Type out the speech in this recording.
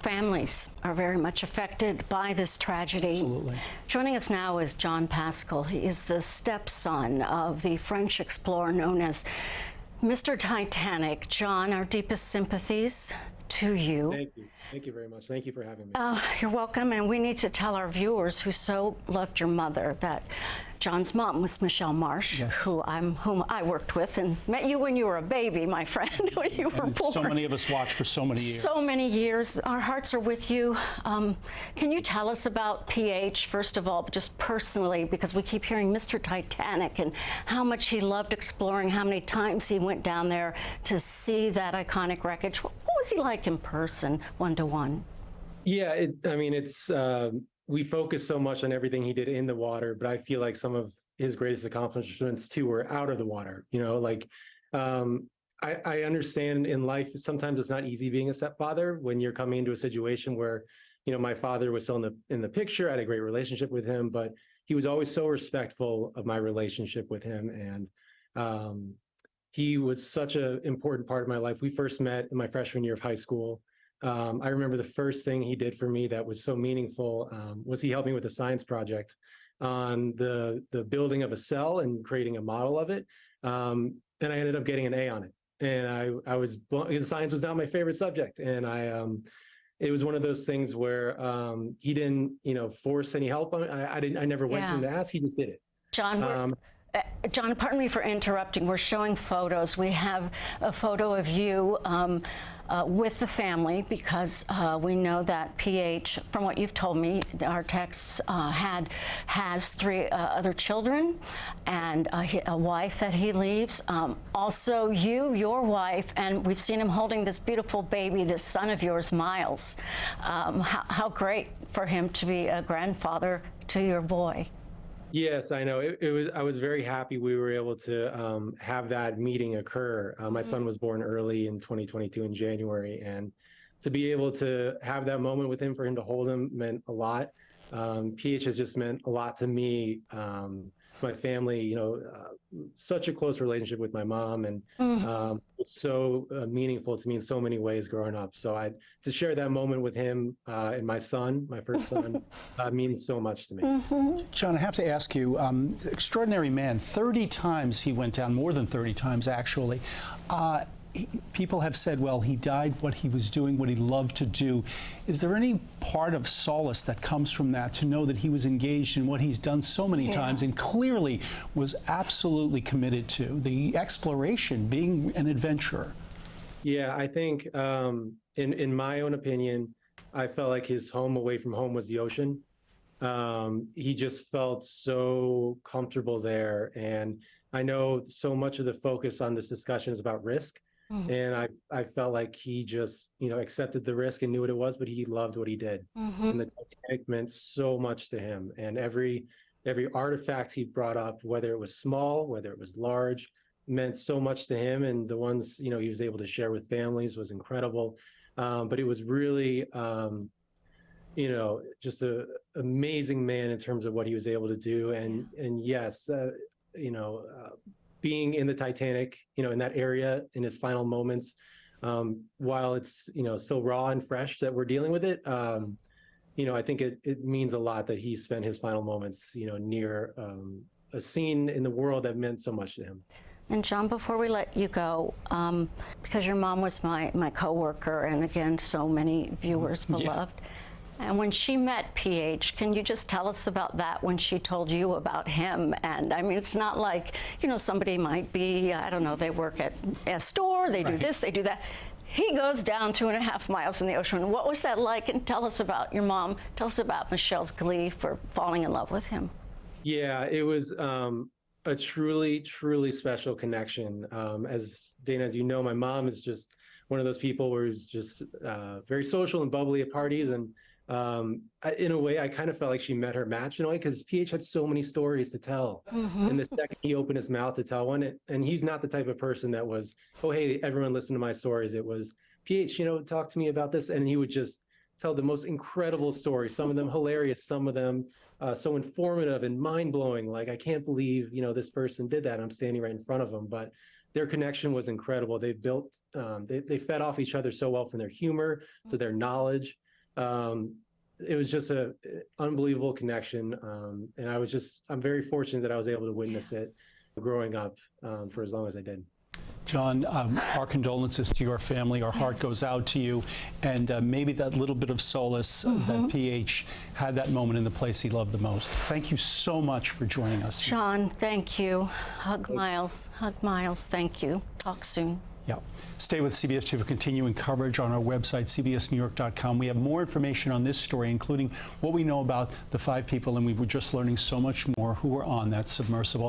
families are very much affected by this tragedy. Absolutely. Joining us now is John Paschall. He is the stepson of the French explorer known as Mr. Titanic. John, our deepest sympathies to you. Thank you. Thank you very much. Thank you for having me. You're welcome, and we need to tell our viewers who so loved your mother that John's mom was Michelle Marsh, yes, whom I worked with and met you when you were a baby, my friend, when you were born. So many of us watched for so many years. So many years. Our hearts are with you. Can you tell us about PH, first of all, just personally, because we keep hearing Mr. Titanic and how much he loved exploring, how many times he went down there to see that iconic wreckage. What was he like in person, one-to-one? Yeah, we focus so much on everything he did in the water, but I feel like some of his greatest accomplishments too were out of the water. You know, like I understand in life sometimes it's not easy being a stepfather when you're coming into a situation where, you know, my father was still in the picture. I had a great relationship with him, but he was always so respectful of my relationship with him, and he was such an important part of my life. We first met in my freshman year of high school. I remember the first thing he did for me that was so meaningful was he helped me with a science project on the building of a cell and creating a model of it. And I ended up getting an A on it. And I was science was now my favorite subject. And it was one of those things where he didn't, you know, force any help on it. I never went to him to ask. He just did it. John, pardon me for interrupting. We're showing photos. We have a photo of you with the family because we know that PH, from what you've told me, our texts, has 3 other children and a wife that he leaves. Also, your wife, and we've seen him holding this beautiful baby, this son of yours, Miles. How great for him to be a grandfather to your boy. Yes, I know. I was very happy we were able to have that meeting occur. My son was born early in 2022 in January, and to be able to have that moment with him, for him to hold him, meant a lot. PH has just meant a lot to me, my family. You know, such a close relationship with my mom, and it's so meaningful to me in so many ways growing up. So to share that moment with him and my son, my first son, means so much to me. John, I have to ask you, extraordinary man, 30 times he went down, more than 30 times actually. People have said, well, he died what he was doing, what he loved to do. Is there any part of solace that comes from that, to know that he was engaged in what he's done so many times and clearly was absolutely committed to, the exploration, being an adventurer? Yeah, I think in my own opinion, I felt like his home away from home was the ocean. He just felt so comfortable there. And I know so much of the focus on this discussion is about risk. And I felt like he just, you know, accepted the risk and knew what it was, but he loved what he did. And the Titanic meant so much to him. And every artifact he brought up, whether it was small, whether it was large, meant so much to him. And the ones, you know, he was able to share with families was incredible. But it was really, you know, just an amazing man in terms of what he was able to do. And yes, you know, being in the Titanic, you know, in that area in his final moments, while it's, you know, still raw and fresh that we're dealing with it, you know, I think it means a lot that he spent his final moments, you know, near a scene in the world that meant so much to him. And John, before we let you go, because your mom was my coworker, and again, so many viewers beloved. And when she met PH, can you just tell us about that, when she told you about him? And I mean, it's not like, you know, somebody might be, I don't know, they work at a store, they do this, they do that. He goes down 2.5 miles in the ocean. What was that like? And tell us about your mom. Tell us about Michelle's glee for falling in love with him. Yeah, it was a truly, truly special connection. As Dana, as you know, my mom is just one of those people who's just very social and bubbly at parties. And in a way, I kind of felt like she met her match in a way, because PH had so many stories to tell. And the second he opened his mouth to tell one, and he's not the type of person that was, oh, hey, everyone listen to my stories. It was, PH, you know, talk to me about this. And he would just tell the most incredible stories, some of them hilarious, some of them so informative and mind-blowing. Like, I can't believe, you know, this person did that. I'm standing right in front of them. But their connection was incredible. They built, they fed off each other so well, from their humor to their knowledge. It was just an unbelievable connection. And I'm very fortunate that I was able to witness it growing up for as long as I did. John, our condolences to your family. Our heart goes out to you. And maybe that little bit of solace that PH had that moment in the place he loved the most. Thank you so much for joining us. John, thank you. Hug Miles. Hug Miles. Thank you. Talk soon. Yeah. Stay with CBS 2 for continuing coverage on our website, cbsnewyork.com. We have more information on this story, including what we know about the 5 people, and we were just learning so much more who were on that submersible.